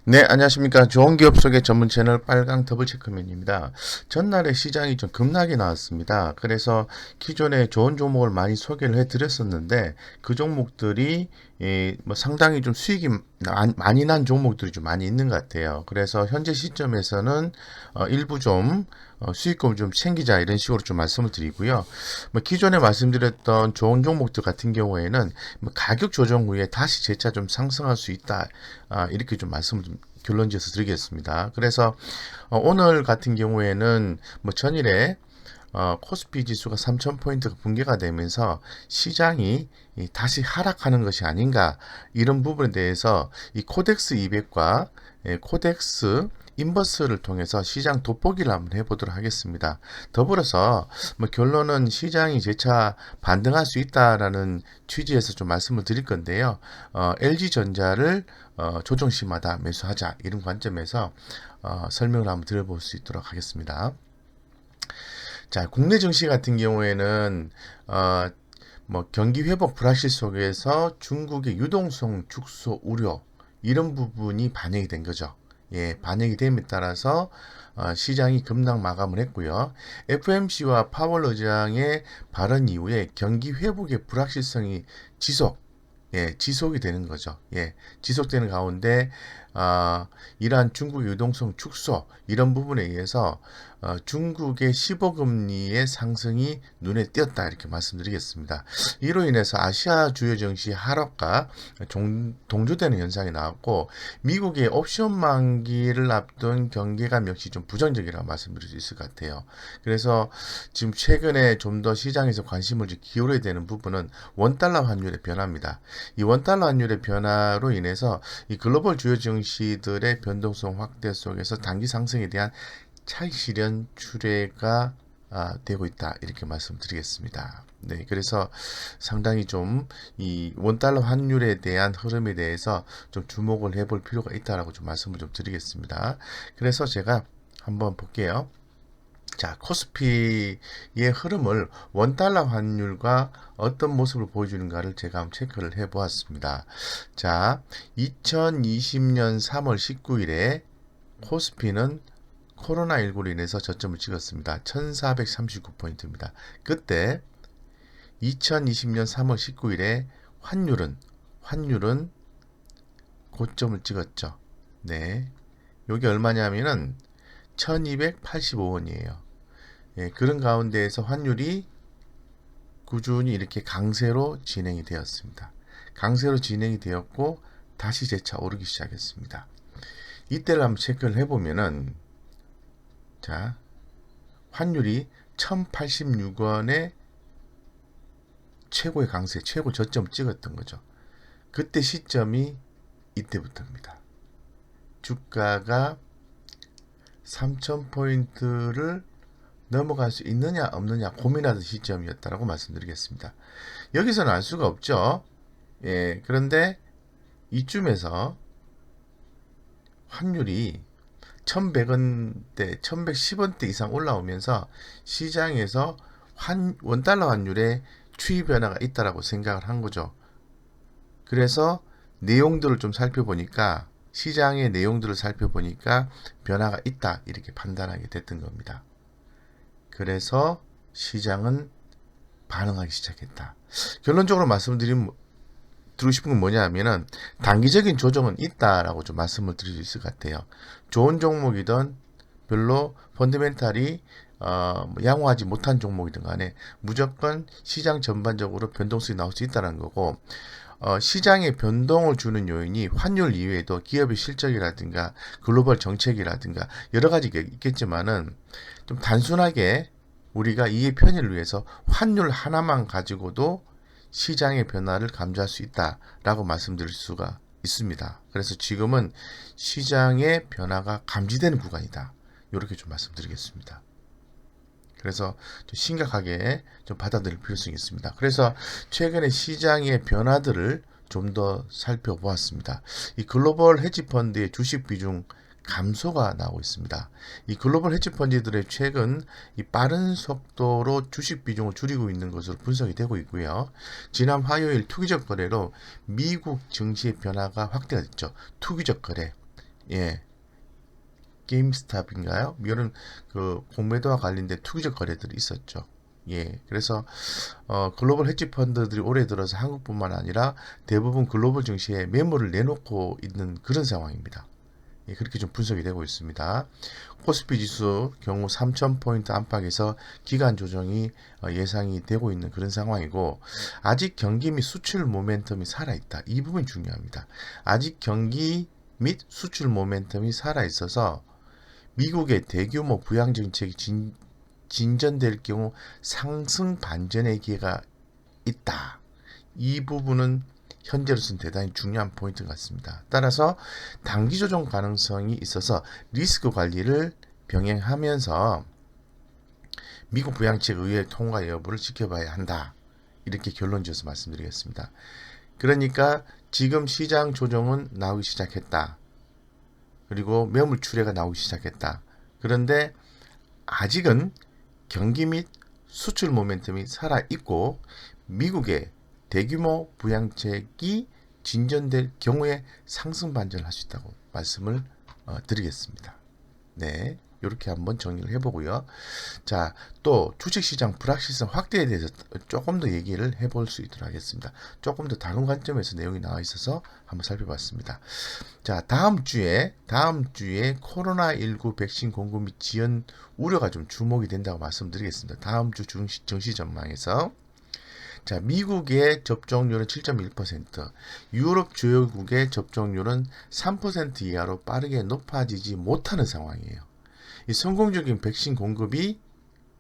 네, 안녕하십니까. 좋은 기업 속의 전문 채널 빨강 더블 체크맨입니다. 전날에 시장이 좀 급락이 나왔습니다. 그래서 기존에 좋은 종목을 많이 소개를 해드렸었는데 그 종목들이 뭐 상당히 좀 수익이 많이 난 종목들이 좀 많이 있는 것 같아요. 그래서 현재 시점에서는 일부 좀 수익금을 좀 챙기자 이런 식으로 좀 말씀을 드리고요. 뭐 기존에 말씀드렸던 좋은 종목들 같은 경우에는 뭐 가격 조정 후에 다시 재차 좀 상승할 수 있다. 이렇게 좀 말씀을 좀 결론지어서 드리겠습니다. 그래서 오늘 같은 경우에는 뭐 전일에 코스피 지수가 3,000포인트가 붕괴가 되면서 시장이 다시 하락하는 것이 아닌가 이런 부분에 대해서 이 코덱스 200과 코덱스 인버스를 통해서 시장 돋보기를 한번 해보도록 하겠습니다. 더불어서 뭐 결론은 시장이 재차 반등할 수 있다라는 취지에서 좀 말씀을 드릴 건데요. LG전자를 조정시마다 매수하자 이런 관점에서 설명을 한번 드려볼 수 있도록 하겠습니다. 자, 국내 증시 같은 경우에는 뭐 경기 회복 불확실 속에서 중국의 유동성 축소 우려 이런 부분이 반영이 된 거죠. 예, 반영이 됨에 따라서 시장이 급락 마감을 했고요. FMC와 파월 의장의 발언 이후에 경기 회복의 불확실성이 지속이 되는 거죠. 예, 지속되는 가운데 이러한 중국 유동성 축소 이런 부분에 의해서 중국의 15금리의 상승이 눈에 띄었다 이렇게 말씀드리겠습니다. 이로 인해서 아시아 주요 증시 하락과 동조되는 현상이 나왔고 미국의 옵션 만기를 앞둔 경계감 역시 좀 부정적이라고 말씀드릴 수 있을 것 같아요. 그래서 지금 최근에 좀 더 시장에서 관심을 기울여야 되는 부분은 원달러 환율의 변화입니다. 이 원달러 환율의 변화로 인해서 이 글로벌 주요 증시들의 변동성 확대 속에서 단기 상승에 대한 차익 실현 추례가 되고 있다 이렇게 말씀드리겠습니다. 네, 그래서 상당히 좀 이 원달러 환율에 대한 흐름에 대해서 좀 주목을 해볼 필요가 있다라고 좀 말씀을 좀 드리겠습니다. 그래서 제가 한번 볼게요. 자, 코스피의 흐름을 원달러 환율과 어떤 모습을 보여주는가를 제가 한번 체크를 해 보았습니다. 자, 2020년 3월 19일에 코스피는 코로나19로 인해서 저점을 찍었습니다. 1439포인트입니다. 그때 2020년 3월 19일에 환율은 고점을 찍었죠. 네. 여기 얼마냐면은 1285원이에요. 예, 그런 가운데에서 환율이 꾸준히 이렇게 강세로 진행이 되었습니다. 강세로 진행이 되었고 다시 재차 오르기 시작했습니다. 이때를 한번 체크를 해보면은 자, 환율이 1086원에 최고의 강세, 최고 저점 찍었던 거죠. 그때 시점이 이때부터입니다. 주가가 3000포인트를 넘어갈 수 있느냐 없느냐 고민하던 시점이었다라고 말씀드리겠습니다. 여기서는 알 수가 없죠. 예, 그런데 이쯤에서 환율이 1100원대, 1110원대 이상 올라오면서 시장에서 원달러 환율에 추이 변화가 있다라고 생각을 한 거죠. 그래서 내용들을 좀 살펴보니까 시장의 내용들을 살펴보니까 변화가 있다 이렇게 판단하게 됐던 겁니다. 그래서 시장은 반응하기 시작했다. 결론적으로 말씀드리면 드리고 싶은 건 뭐냐 하면은 단기적인 조정은 있다라고 좀 말씀을 드릴 수 있을 것 같아요. 좋은 종목이든 별로 펀더멘탈이 양호하지 못한 종목이든 간에 무조건 시장 전반적으로 변동성이 나올 수 있다는 거고 시장에 변동을 주는 요인이 환율 이외에도 기업의 실적이라든가 글로벌 정책이라든가 여러 가지가 있겠지만은 좀 단순하게 우리가 이해 편의를 위해서 환율 하나만 가지고도 시장의 변화를 감지할 수 있다라고 말씀드릴 수가 있습니다. 그래서 지금은 시장의 변화가 감지되는 구간이다. 이렇게 좀 말씀드리겠습니다. 그래서 좀 심각하게 좀 받아들일 필요성이 있습니다. 그래서 최근에 시장의 변화들을 좀 더 살펴보았습니다. 이 글로벌 헤지펀드의 주식 비중 감소가 나오고 있습니다. 이 글로벌 헤지펀드들의 최근 이 빠른 속도로 주식 비중을 줄이고 있는 것으로 분석이 되고 있고요. 지난 화요일 투기적 거래로 미국 증시의 변화가 확대가 됐죠. 투기적 거래. 예, 게임스탑인가요? 이런 그 공매도와 관련된 투기적 거래들이 있었죠. 예, 그래서 글로벌 헤지 펀드들이 올해 들어서 한국뿐만 아니라 대부분 글로벌 증시에 매물을 내놓고 있는 그런 상황입니다. 예, 그렇게 좀 분석이 되고 있습니다. 코스피 지수 경우 3,000포인트 안팎에서 기간 조정이 예상이 되고 있는 그런 상황이고, 아직 경기 및 수출 모멘텀이 살아있다. 이 부분이 중요합니다. 아직 경기 및 수출 모멘텀이 살아있어서 미국의 대규모 부양 정책이 진전될 경우 상승 반전의 기회가 있다. 이 부분은 현재로서는 대단히 중요한 포인트 같습니다. 따라서 단기 조정 가능성이 있어서 리스크 관리를 병행하면서 미국 부양책 의회 통과 여부를 지켜봐야 한다. 이렇게 결론 지어서 말씀드리겠습니다. 그러니까 지금 시장 조정은 나오기 시작했다. 그리고 매물 출회가 나오기 시작했다. 그런데 아직은 경기 및 수출 모멘텀이 살아있고 미국의 대규모 부양책이 진전될 경우에 상승 반전을 할 수 있다고 말씀을 드리겠습니다. 네, 이렇게 한번 정리를 해보고요. 자, 또 주식시장 불확실성 확대에 대해서 조금 더 얘기를 해볼 수 있도록 하겠습니다. 조금 더 다른 관점에서 내용이 나와 있어서 한번 살펴봤습니다. 자, 다음 주에 코로나19 백신 공급 및 지연 우려가 좀 주목이 된다고 말씀드리겠습니다. 다음 주 증시 전망에서. 자, 미국의 접종률은 7.1%, 유럽 주요국의 접종률은 3% 이하로 빠르게 높아지지 못하는 상황이에요. 이 성공적인 백신 공급이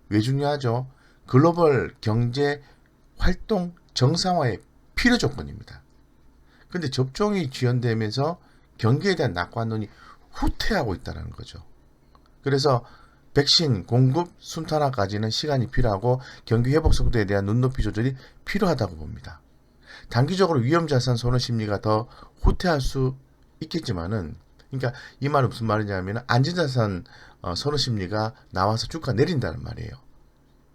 왜 중요하죠? 글로벌 경제 활동 정상화의 필요 조건입니다. 근데 접종이 지연되면서 경기에 대한 낙관론이 후퇴하고 있다는 거죠. 그래서 백신 공급 순탄화까지는 시간이 필요하고 경기 회복 속도에 대한 눈높이 조절이 필요하다고 봅니다. 단기적으로 위험자산 선호 심리가 더 후퇴할 수 있겠지만은, 그러니까 이 말은 무슨 말이냐면 안전자산 선호 심리가 나와서 주가 내린다는 말이에요.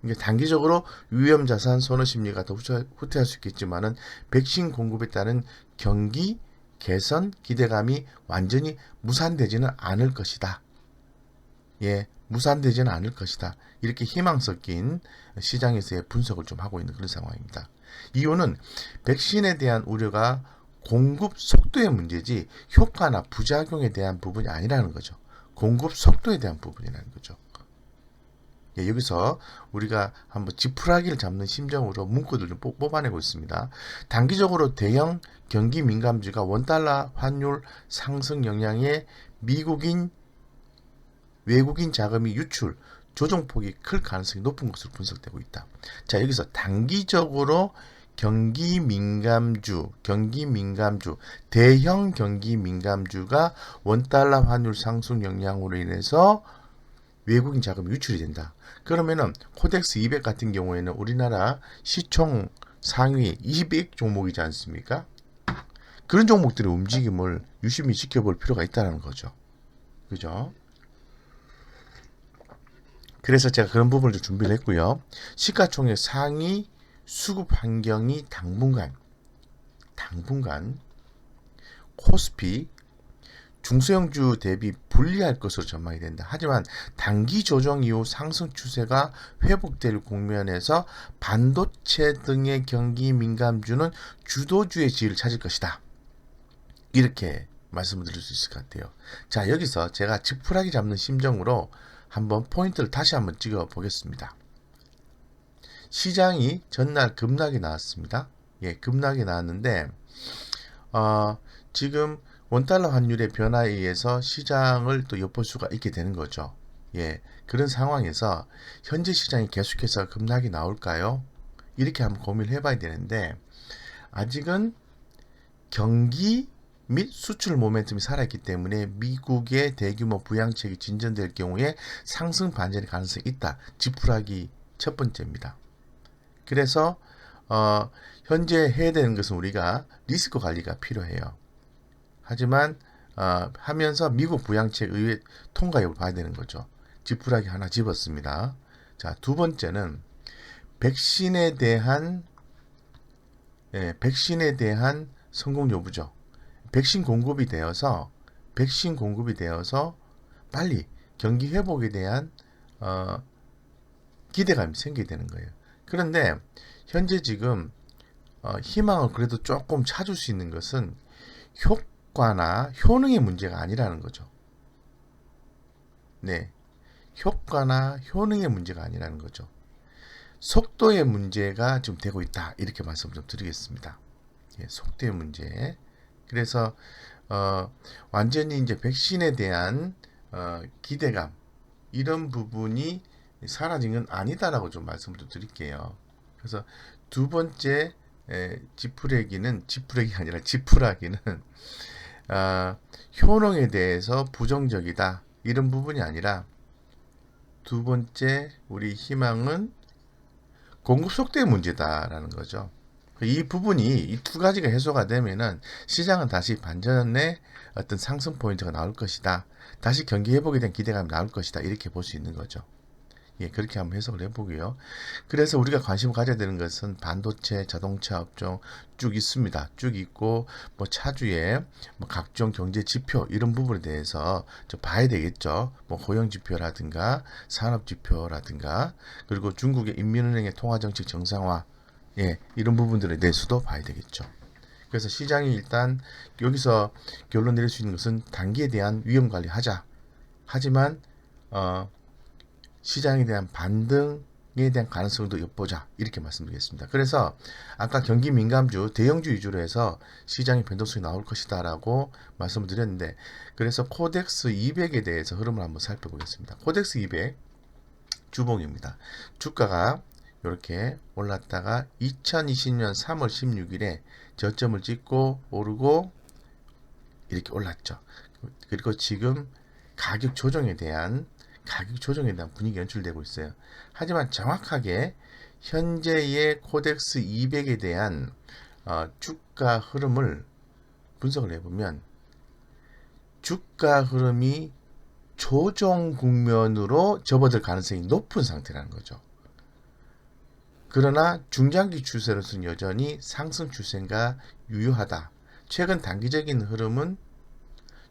그러니까 단기적으로 위험자산 선호 심리가 더 후퇴할 수 있겠지만은 백신 공급에 따른 경기 개선 기대감이 완전히 무산되지는 않을 것이다. 예, 무산되지는 않을 것이다. 이렇게 희망 섞인 시장에서의 분석을 좀 하고 있는 그런 상황입니다. 이유는 백신에 대한 우려가 공급 속도의 문제지 효과나 부작용에 대한 부분이 아니라는 거죠. 공급 속도에 대한 부분이라는 거죠. 예, 여기서 우리가 한번 지푸라기를 잡는 심정으로 문구들 좀 뽑아내고 있습니다. 단기적으로 대형 경기 민감주가 원달러 환율 상승 영향에 외국인 자금이 유출, 조정폭이 클 가능성이 높은 것으로 분석되고 있다. 자, 여기서 단기적으로 경기 민감주, 대형 경기 민감주가 원달러 환율 상승 영향으로 인해서 외국인 자금이 유출이 된다. 그러면은 코덱스 200 같은 경우에는 우리나라 시총 상위 200 종목이지 않습니까? 그런 종목들의 움직임을 유심히 지켜볼 필요가 있다는 거죠. 그죠? 그래서 제가 그런 부분을 좀 준비를 했고요. 시가총액 상위 수급 환경이 당분간 코스피 중소형주 대비 불리할 것으로 전망이 된다. 하지만 단기 조정 이후 상승 추세가 회복될 국면에서 반도체 등의 경기 민감주는 주도주의 지위를 찾을 것이다. 이렇게 말씀을 드릴 수 있을 것 같아요. 자, 여기서 제가 지푸라기 잡는 심정으로 한번 포인트를 다시 한번 찍어 보겠습니다. 시장이 전날 급락이 나왔습니다. 예, 급락이 나왔는데 지금 원달러 환율의 변화에 의해서 시장을 또 엿볼 수가 있게 되는 거죠. 예, 그런 상황에서 현재 시장이 계속해서 급락이 나올까요? 이렇게 한번 고민을 해봐야 되는데, 아직은 경기 및 수출 모멘텀이 살아있기 때문에 미국의 대규모 부양책이 진전될 경우에 상승 반전의 가능성이 있다. 지푸라기 첫 번째입니다. 그래서 현재 해야 되는 것은 우리가 리스크 관리가 필요해요. 하지만 하면서 미국 부양책 의회 통과 여부를 봐야 되는 거죠. 지푸라기 하나 집었습니다. 자, 두 번째는 백신에 대한 성공 여부죠. 백신 공급이 되어서 백신 공급이 되어서 빨리 경기 회복에 대한 기대감이 생기게 되는 거예요. 그런데 현재 지금 희망을 그래도 조금 찾을 수 있는 것은 효과나 효능의 문제가 아니라는 거죠. 네, 효과나 효능의 문제가 아니라는 거죠. 속도의 문제가 좀 되고 있다, 이렇게 말씀 좀 드리겠습니다. 예, 속도의 문제. 그래서 완전히 이제 백신에 대한 기대감, 이런 부분이 사라진 건 아니다라고 좀 말씀을 좀 드릴게요. 그래서 두 번째 지푸라기가 아니라 지푸라기는 효능에 대해서 부정적이다, 이런 부분이 아니라, 두 번째 우리 희망은 공급 속도의 문제다라는 거죠. 이 부분이, 이 두 가지가 해소가 되면은 시장은 다시 반전의 어떤 상승 포인트가 나올 것이다, 다시 경기 회복에 대한 기대감이 나올 것이다, 이렇게 볼 수 있는 거죠. 예, 그렇게 한번 해석을 해보고요. 그래서 우리가 관심을 가져야 되는 것은 반도체, 자동차 업종 쭉 있습니다. 쭉 있고, 뭐 차주의 뭐 각종 경제 지표, 이런 부분에 대해서 좀 봐야 되겠죠. 뭐 고용 지표라든가 산업 지표라든가, 그리고 중국의 인민은행의 통화 정책 정상화, 예, 이런 부분들에 대해서도 봐야 되겠죠. 그래서 시장이 일단 여기서 결론 내릴 수 있는 것은 단기에 대한 위험 관리하자. 하지만 시장에 대한 반등에 대한 가능성도 엿보자, 이렇게 말씀드리겠습니다. 그래서 아까 경기 민감주, 대형주 위주로 해서 시장의 변동성이 나올 것이다 라고 말씀을 드렸는데, 그래서 코덱스 200에 대해서 흐름을 한번 살펴보겠습니다. 코덱스 200 주봉입니다. 주가가 이렇게 올랐다가 2020년 3월 16일에 저점을 찍고 오르고 이렇게 올랐죠. 그리고 지금 가격 조정에 대한 분위기 연출되고 있어요. 하지만 정확하게 현재의 코덱스 200에 대한 주가 흐름을 분석을 해보면, 주가 흐름이 조정 국면으로 접어들 가능성이 높은 상태라는 거죠. 그러나 중장기 추세로서는 여전히 상승 추세가 유효하다. 최근 단기적인 흐름은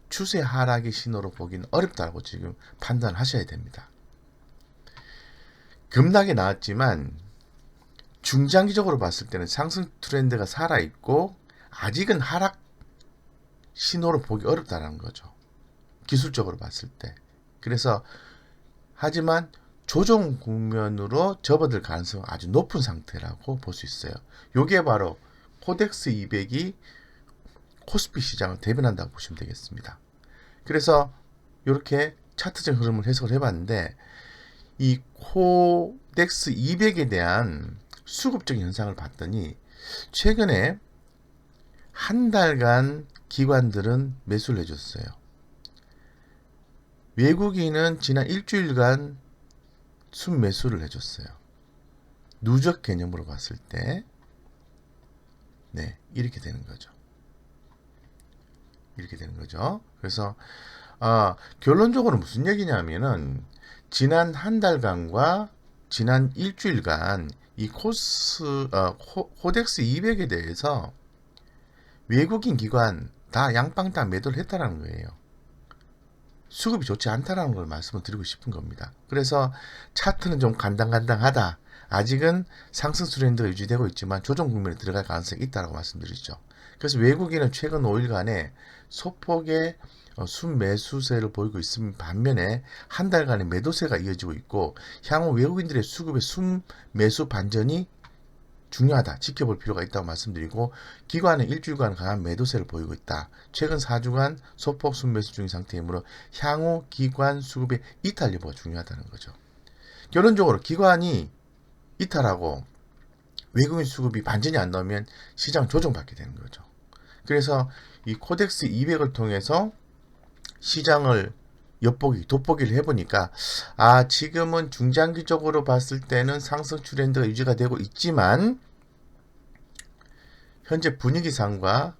추세 하락의 신호로 보기는 어렵다고 지금 판단하셔야 됩니다. 급락이 나왔지만 중장기적으로 봤을 때는 상승 트렌드가 살아있고 아직은 하락 신호로 보기 어렵다는 거죠. 기술적으로 봤을 때. 그래서 하지만 조정 국면으로 접어들 가능성은 아주 높은 상태라고 볼 수 있어요. 이게 바로 코덱스 200이 코스피 시장을 대변한다고 보시면 되겠습니다. 그래서 이렇게 차트적 흐름을 해석을 해봤는데, 이 코덱스 200에 대한 수급적 현상을 봤더니 최근에 한 달간 기관들은 매수를 해줬어요. 외국인은 지난 일주일간 순매수를 해줬어요. 누적 개념으로 봤을 때, 네, 이렇게 되는 거죠. 이렇게 되는 거죠. 그래서 결론적으로 무슨 얘기냐면은, 지난 한 달간과 지난 일주일간 이 코덱스 200에 대해서 외국인 기관 다 양방 다 매도를 했다라는 거예요. 수급이 좋지 않다라는 걸 말씀을 드리고 싶은 겁니다. 그래서 차트는 좀 간당간당하다. 아직은 상승 트렌드가 유지되고 있지만 조정 국면에 들어갈 가능성이 있다고 말씀드리죠. 그래서 외국인은 최근 5일간의 소폭의 순매수세를 보이고 있는 반면에 한 달간의 매도세가 이어지고 있고, 향후 외국인들의 수급의 순매수 반전이 중요하다, 지켜볼 필요가 있다고 말씀드리고, 기관은 일주일간 강한 매도세를 보이고 있다. 최근 4주간 소폭 순매수 중인 상태이므로 향후 기관 수급의 이탈 여부가 중요하다는 거죠. 결론적으로 기관이 이탈하고 외국인 수급이 반전이 안 나오면 시장 조정받게 되는 거죠. 그래서 이 코덱스 200을 통해서 시장을 돋보기를 해보니까, 지금은 중장기적으로 봤을 때는 상승 트렌드가 유지가 되고 있지만 현재 분위기상과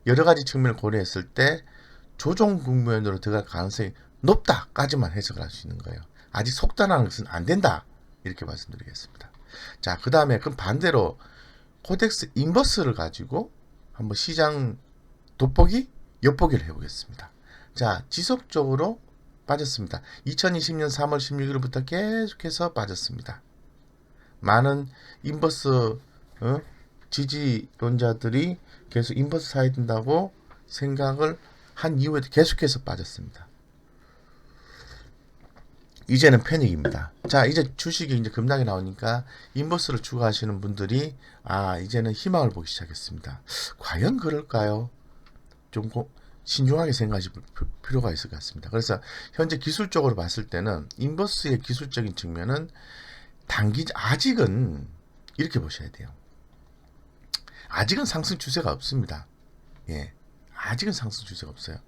여러 가지 측면을 고려했을 때 조정 국면으로 들어갈 가능성이 높다까지만 해석을 할 수 있는 거예요. 아직 속단하는 것은 안 된다, 이렇게 말씀드리겠습니다. 자, 그 다음에 그럼 반대로 코덱스 인버스를 가지고 한번 시장 돋보기를 해보겠습니다. 자, 지속적으로 빠졌습니다. 2020년 3월 16일부터 계속해서 빠졌습니다. 많은 인버스 지지론자들이 계속 인버스 사야 된다고 생각을 한 이후에도 계속해서 빠졌습니다. 이제는 패닉입니다. 자, 이제 주식이 이제 급락이 나오니까 인버스를 추가하시는 분들이 이제는 희망을 보기 시작했습니다. 과연 그럴까요? 좀 신중하게 생각하실 필요가 있을 것 같습니다. 그래서 현재 기술적으로 봤을 때는 인버스의 기술적인 측면은 아직은 이렇게 보셔야 돼요. 아직은 상승 추세가 없습니다. 예, 아직은 상승 추세가 없어요.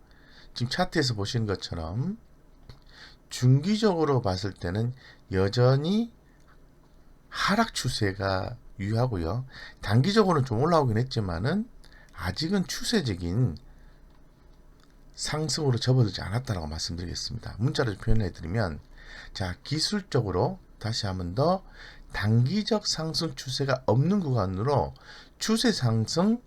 지금 차트에서 보시는 것처럼 중기적으로 봤을 때는 여전히 하락 추세가 유효하고요. 단기적으로는 좀 올라오긴 했지만은 아직은 추세적인 상승으로 접어들지 않았다라고 말씀드리겠습니다. 문자로 표현해드리면, 자, 기술적으로 다시 한번 더 단기적 상승 추세가 없는 구간으로 추세 상승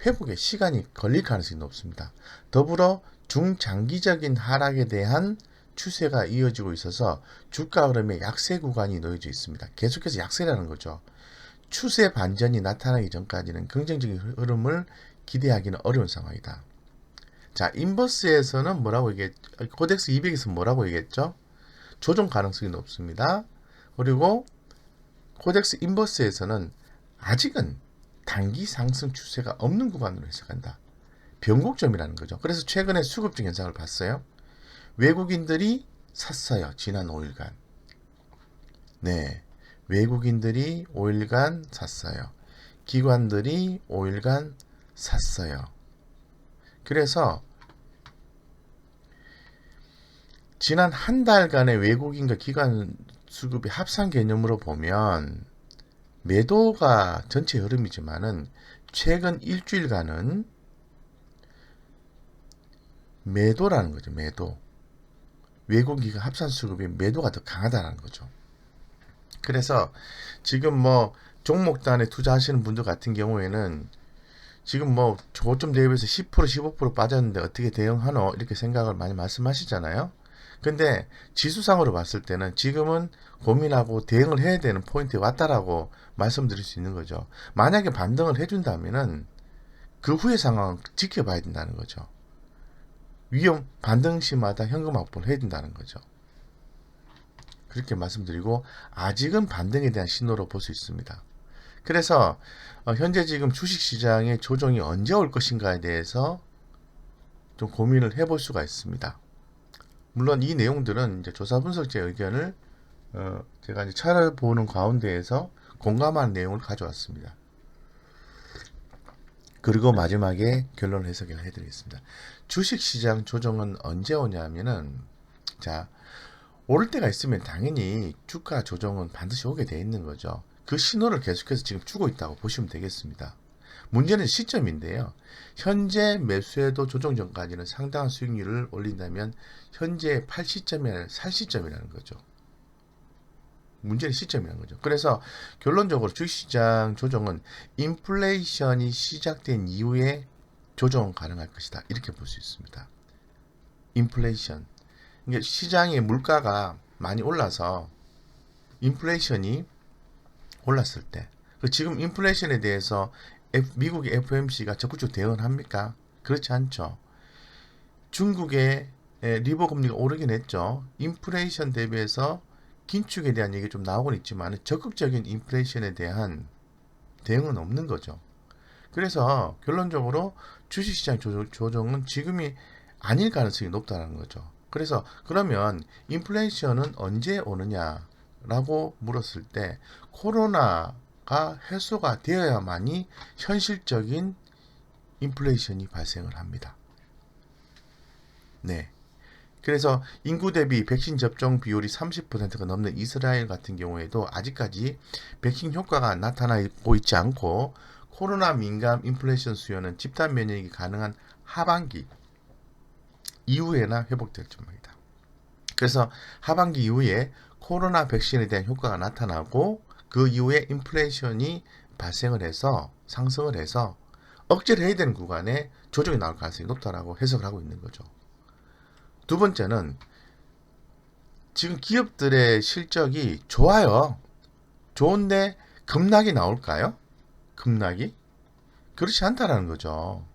회복에 시간이 걸릴 가능성이 높습니다. 더불어 중장기적인 하락에 대한 추세가 이어지고 있어서 주가 흐름에 약세 구간이 놓여져 있습니다. 계속해서 약세라는 거죠. 추세 반전이 나타나기 전까지는 긍정적인 흐름을 기대하기는 어려운 상황이다. 자, 인버스에서는 뭐라고 코덱스 200에서 뭐라고 얘기했죠? 조정 가능성이 높습니다. 그리고 코덱스 인버스에서는 아직은 단기 상승 추세가 없는 구간으로 해석한다. 변곡점이라는 거죠. 그래서 최근에 수급적 현상을 봤어요. 외국인들이 샀어요. 지난 5일간. 네, 외국인들이 5일간 샀어요. 기관들이 5일간 샀어요. 그래서 지난 한 달간의 외국인과 기관 수급이 합산 개념으로 보면 매도가 전체 흐름이지만은 최근 일주일간은 매도라는 거죠. 매도. 외국인과 합산 수급이 매도가 더 강하다는 거죠. 그래서 지금 종목단에 투자하시는 분들 같은 경우에는 지금 고점 대비해서 10% 15% 빠졌는데 어떻게 대응하노? 이렇게 생각을 많이 말씀하시잖아요. 근데 지수상으로 봤을 때는 지금은 고민하고 대응을 해야 되는 포인트에 왔다라고 말씀드릴 수 있는 거죠. 만약에 반등을 해준다면은 그 후의 상황을 지켜봐야 된다는 거죠. 위험 반등 시마다 현금 확보를 해야 된다는 거죠. 그렇게 말씀드리고 아직은 반등에 대한 신호로 볼 수 있습니다. 그래서 현재 지금 주식시장의 조정이 언제 올 것인가에 대해서 좀 고민을 해볼 수가 있습니다. 물론 이 내용들은 이제 조사 분석제 의견을 제가 이제 찾아보는 가운데에서 공감하는 내용을 가져왔습니다. 그리고 마지막에 결론 해석을 해드리겠습니다. 주식시장 조정은 언제 오냐면은, 자, 오를 때가 있으면 당연히 주가 조정은 반드시 오게 돼 있는 거죠. 그 신호를 계속해서 지금 주고 있다고 보시면 되겠습니다. 문제는 시점인데요. 현재 매수해도 조정 전까지는 상당한 수익률을 올린다면 현재 팔 시점이 아니라 살 시점이라는 거죠. 문제는 시점이라는 거죠. 그래서 결론적으로 주식시장 조정은 인플레이션이 시작된 이후에 조정은 가능할 것이다. 이렇게 볼 수 있습니다. 인플레이션. 그러니까 시장의 물가가 많이 올라서 인플레이션이 올랐을 때, 지금 인플레이션에 대해서 미국의 FOMC가 적극적으로 대응을 합니까? 그렇지 않죠. 중국의 리버 금리가 오르긴 했죠. 인플레이션 대비해서 긴축에 대한 얘기 좀 나오곤 있지만 적극적인 인플레이션에 대한 대응은 없는 거죠. 그래서 결론적으로 주식시장 조정은 지금이 아닐 가능성이 높다는 거죠. 그래서 그러면 인플레이션은 언제 오느냐라고 물었을 때 코로나가 해소가 되어야만이 현실적인 인플레이션이 발생을 합니다. 네. 그래서 인구 대비 백신 접종 비율이 30%가 넘는 이스라엘 같은 경우에도 아직까지 백신 효과가 나타나고 있지 않고 코로나 민감 인플레이션 수요는 집단 면역이 가능한 하반기 이후에나 회복될 전망이다. 그래서 하반기 이후에 코로나 백신에 대한 효과가 나타나고 그 이후에 인플레이션이 발생을 해서 상승을 해서 억제를 해야 되는 구간에 조정이 나올 가능성이 높다라고 해석을 하고 있는 거죠. 두 번째는 지금 기업들의 실적이 좋아요. 좋은데 급락이 나올까요? 급락이? 그렇지 않다라는 거죠.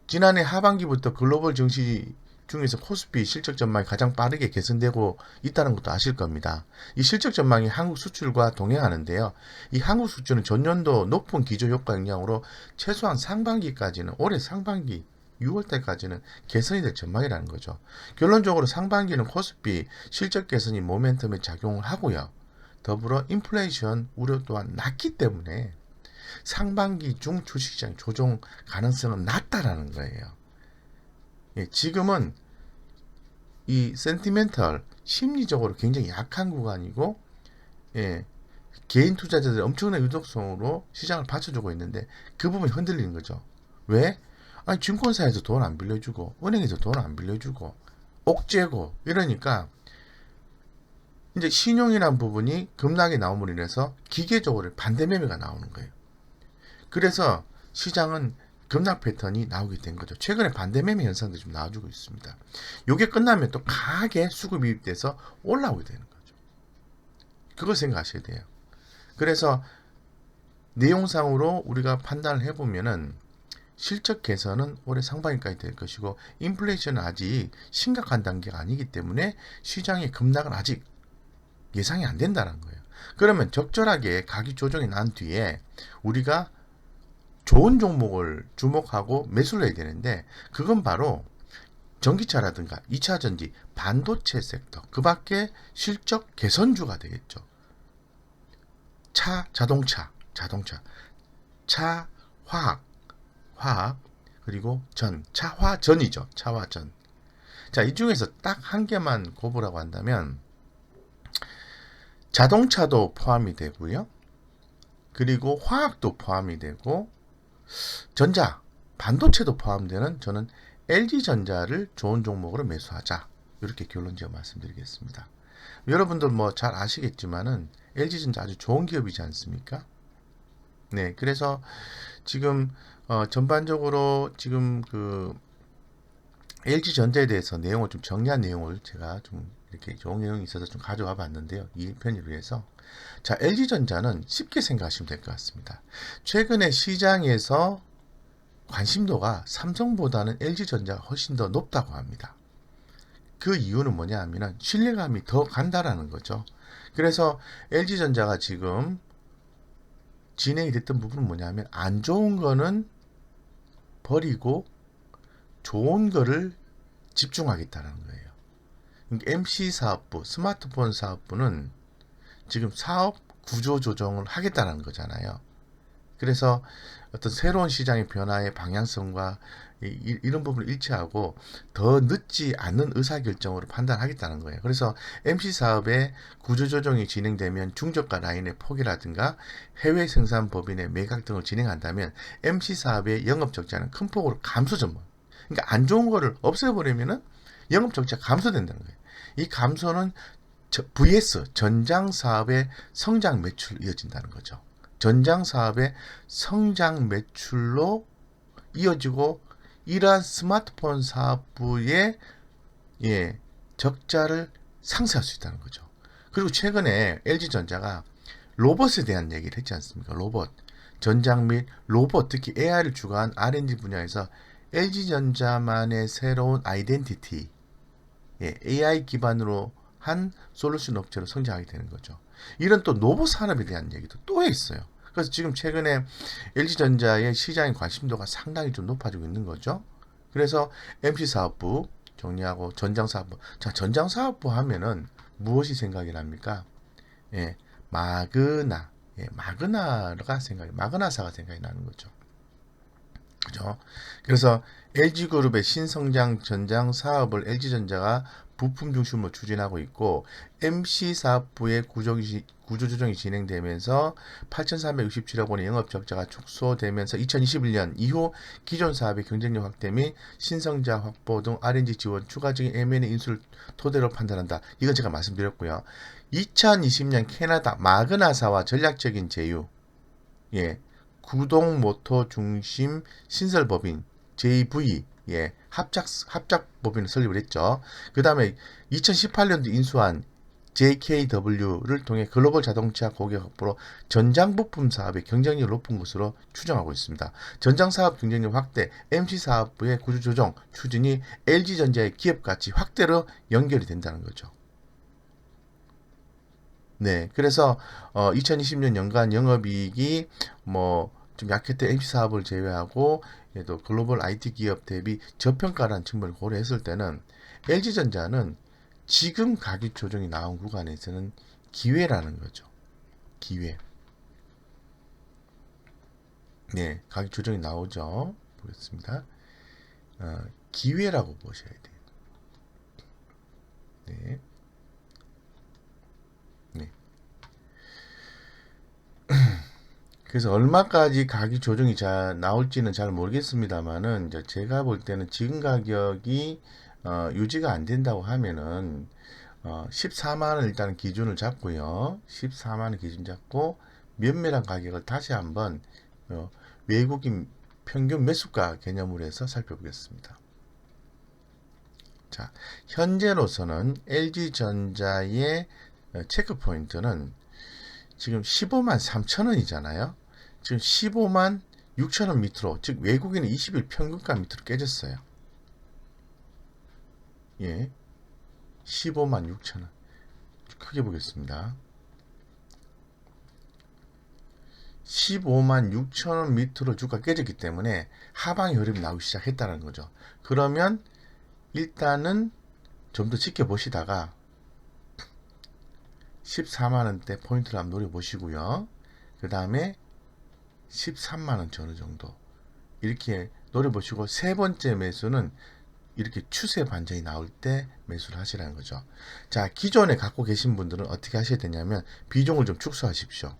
지난해 하반기부터 글로벌 증시 중에서 코스피 실적 전망이 가장 빠르게 개선되고 있다는 것도 아실 겁니다. 이 실적 전망이 한국 수출과 동행하는데요. 이 한국 수출은 전년도 높은 기조 효과 영향으로 최소한 상반기까지는 올해 상반기 6월달까지는 개선이 될 전망이라는 거죠. 결론적으로 상반기는 코스피 실적 개선이 모멘텀에 작용을 하고요. 더불어 인플레이션 우려 또한 낮기 때문에 상반기 중 주식시장 조정 가능성은 낮다라는 거예요. 예, 지금은 이 센티멘털 심리적으로 굉장히 약한 구간이고, 예, 개인 투자자들의 엄청난 유동성으로 시장을 받쳐주고 있는데 그 부분이 흔들리는 거죠. 왜? 아니 증권사에서 돈 안 빌려주고 은행에서 돈 안 빌려주고 옥죄고 이러니까 이제 신용이라는 부분이 급락이 나옴으로 인해서 기계적으로 반대 매매가 나오는 거예요. 그래서 시장은 급락 패턴이 나오게 된 거죠. 최근에 반대 매매 현상도 좀 나와주고 있습니다. 이게 끝나면 또 강하게 수급이 유입돼서 올라오게 되는 거죠. 그걸 생각하셔야 돼요. 그래서 내용상으로 우리가 판단을 해보면은 실적 개선은 올해 상반기까지 될 것이고 인플레이션은 아직 심각한 단계가 아니기 때문에 시장의 급락은 아직 예상이 안 된다는 거예요. 그러면 적절하게 가격 조정이 난 뒤에 우리가 좋은 종목을 주목하고 매수를 해야 되는데 그건 바로 전기차라든가 2차전지, 반도체 섹터, 그 밖에 실적 개선주가 되겠죠. 자동차, 차, 화학, 그리고 차화전이죠. 차화전. 자, 이 중에서 딱 한 개만 꼽으라고 한다면 자동차도 포함이 되고요. 그리고 화학도 포함이 되고 반도체도 포함되는 저는 LG전자를 좋은 종목으로 매수하자. 이렇게 결론지어 말씀드리겠습니다. 여러분들 뭐 잘 아시겠지만은 LG전자 아주 좋은 기업이지 않습니까? 네, 그래서 지금 전반적으로 지금 그 LG전자에 대해서 내용을 좀 정리한 내용을 제가 좀 이렇게 좋은 내용이 있어서 좀 가져와 봤는데요. 이 편을 위해서. 자, LG전자는 쉽게 생각하시면 될 것 같습니다. 최근에 시장에서 관심도가 삼성보다는 LG전자가 훨씬 더 높다고 합니다. 그 이유는 뭐냐 하면 신뢰감이 더 간다라는 거죠. 그래서 LG전자가 지금 진행이 됐던 부분은 뭐냐 하면 안 좋은 거는 버리고 좋은 거를 집중하겠다는 거예요. MC 사업부, 스마트폰 사업부는 지금 사업 구조 조정을 하겠다는 거잖아요. 그래서 어떤 새로운 시장의 변화의 방향성과 이런 부분을 일치하고 더 늦지 않는 의사결정으로 판단하겠다는 거예요. 그래서 MC 사업의 구조조정이 진행되면 중저가 라인의 포기라든가 해외 생산 법인의 매각 등을 진행한다면 MC 사업의 영업 적자는 큰 폭으로 감소 전망. 그러니까 안 좋은 거를 없애버리면은 영업 적자가 감소된다는 거예요. 이 감소는 VS 전장 사업의 성장 매출로 이어진다는 거죠. 전장 사업의 성장 매출로 이어지고 이러한 스마트폰 사업부의 적자를 상쇄할 수 있다는 거죠. 그리고 최근에 LG전자가 로봇에 대한 얘기를 했지 않습니까? 로봇, 전장 및 로봇, 특히 AI를 추구한 R&D 분야에서 LG전자만의 새로운 아이덴티티, AI 기반으로 한 솔루션 업체로 성장하게 되는 거죠. 이런 또 로봇 산업에 대한 얘기도 또 있어요. 그래서 지금 최근에 LG전자의 시장의 관심도가 상당히 좀 높아지고 있는 거죠. 그래서 MC 사업부 정리하고 전장 사업부. 자, 전장 사업부 하면은 무엇이 생각이 납니까? 마그나사가 생각이 나는 거죠. 그죠? 그래서 LG그룹의 신성장 전장 사업을 LG전자가 부품 중심으로 추진하고 있고 MC 사업부의 구조조정이 진행되면서 8,367억 원의 영업 적자가 축소되면서 2021년 이후 기존 사업의 경쟁력 확대 및 신성자 확보 등 R&D 지원, 추가적인 M&A 인수를 토대로 판단한다. 이건 제가 말씀드렸고요. 2020년 캐나다 마그나사와 전략적인 제휴, 구동 모터 중심 신설 법인 JV 예, 합작 법인을 설립을 했죠. 그 다음에 2018년도 인수한 JKW를 통해 글로벌 자동차 고객 확보로 전장 부품 사업의 경쟁력이 높은 것으로 추정하고 있습니다. 전장 사업 경쟁력 확대, MC 사업부의 구조 조정 추진이 LG전자의 기업 가치 확대로 연결이 된다는 거죠. 네, 그래서 2020년 연간 영업이익이 뭐 좀 약했던 MC 사업을 제외하고 또 글로벌 IT 기업 대비 저평가라는 측면을 고려했을 때는 LG전자는 지금 가격 조정이 나온 구간에서는 기회라는 거죠. 기회. 네, 가격 조정이 나오죠. 보겠습니다. 기회라고 보셔야 돼요. 네. 네. 그래서 얼마까지 가격 조정이 나올지는 잘 모르겠습니다만은 제가 볼 때는 지금 가격이 유지가 안 된다고 하면은 14만 원 일단 기준을 잡고요. 14만 원 기준 잡고 면밀한 가격을 다시 한번 외국인 평균 매수가 개념으로 해서 살펴보겠습니다. 자, 현재로서는 LG전자의 체크 포인트는 지금 15만 3천 원이잖아요. 지금 15만 6천 원 밑으로, 즉 외국인은 20일 평균가 밑으로 깨졌어요. 예, 15만 6천 원. 크게 보겠습니다. 15만 6천 원 밑으로 주가 깨졌기 때문에 하방의 흐름이 나오기 시작했다는 거죠. 그러면 일단은 좀 더 지켜보시다가 14만원대 포인트를 한번 노려보시고요. 그 다음에 13만원 전후 정도 이렇게 노려보시고 세 번째 매수는 이렇게 추세 반전이 나올 때 매수를 하시라는 거죠. 자, 기존에 갖고 계신 분들은 어떻게 하셔야 되냐면 비중을 좀 축소하십시오.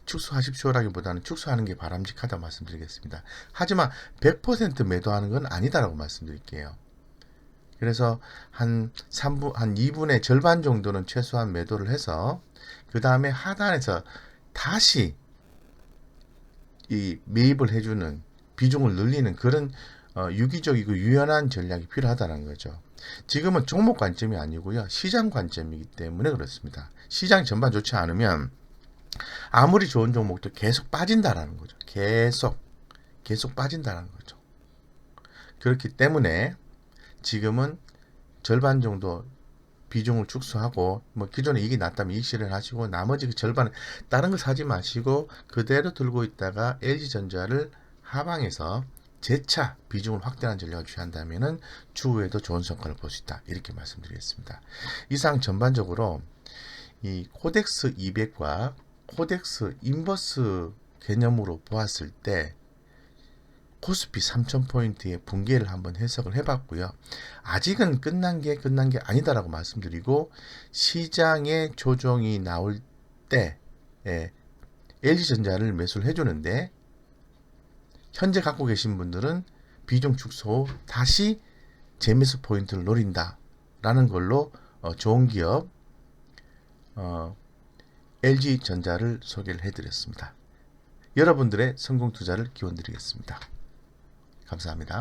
축소하십시오라기보다는 축소하는 게 바람직하다 말씀드리겠습니다. 하지만 100% 매도하는 건 아니다라고 말씀드릴게요. 그래서 한 2분의 절반 정도는 최소한 매도를 해서 그 다음에 하단에서 다시 이 매입을 해주는 비중을 늘리는 그런 유기적이고 유연한 전략이 필요하다는 거죠. 지금은 종목 관점이 아니고요. 시장 관점이기 때문에 그렇습니다. 시장 전반 좋지 않으면 아무리 좋은 종목도 계속 빠진다라는 거죠. 계속 빠진다라는 거죠. 그렇기 때문에 지금은 절반 정도 비중을 축소하고 뭐 기존에 이익이 났다면 이익 실현하시고 나머지 그 절반은 다른 거 사지 마시고 그대로 들고 있다가 LG전자를 하방에서 재차 비중을 확대하는 전략을 취한다면은 추후에도 좋은 성과를 볼 수 있다. 이렇게 말씀드리겠습니다. 이상 전반적으로 이 코덱스 200과 코덱스 인버스 개념으로 보았을 때 코스피 3000포인트의 붕괴를 한번 해석을 해봤고요. 아직은 끝난 게 아니다라고 말씀드리고 시장의 조정이 나올 때 LG전자를 매수를 해주는데 현재 갖고 계신 분들은 비중 축소 후 다시 재매수 포인트를 노린다라는 걸로 좋은 기업 LG전자를 소개를 해드렸습니다. 여러분들의 성공 투자를 기원드리겠습니다. 감사합니다.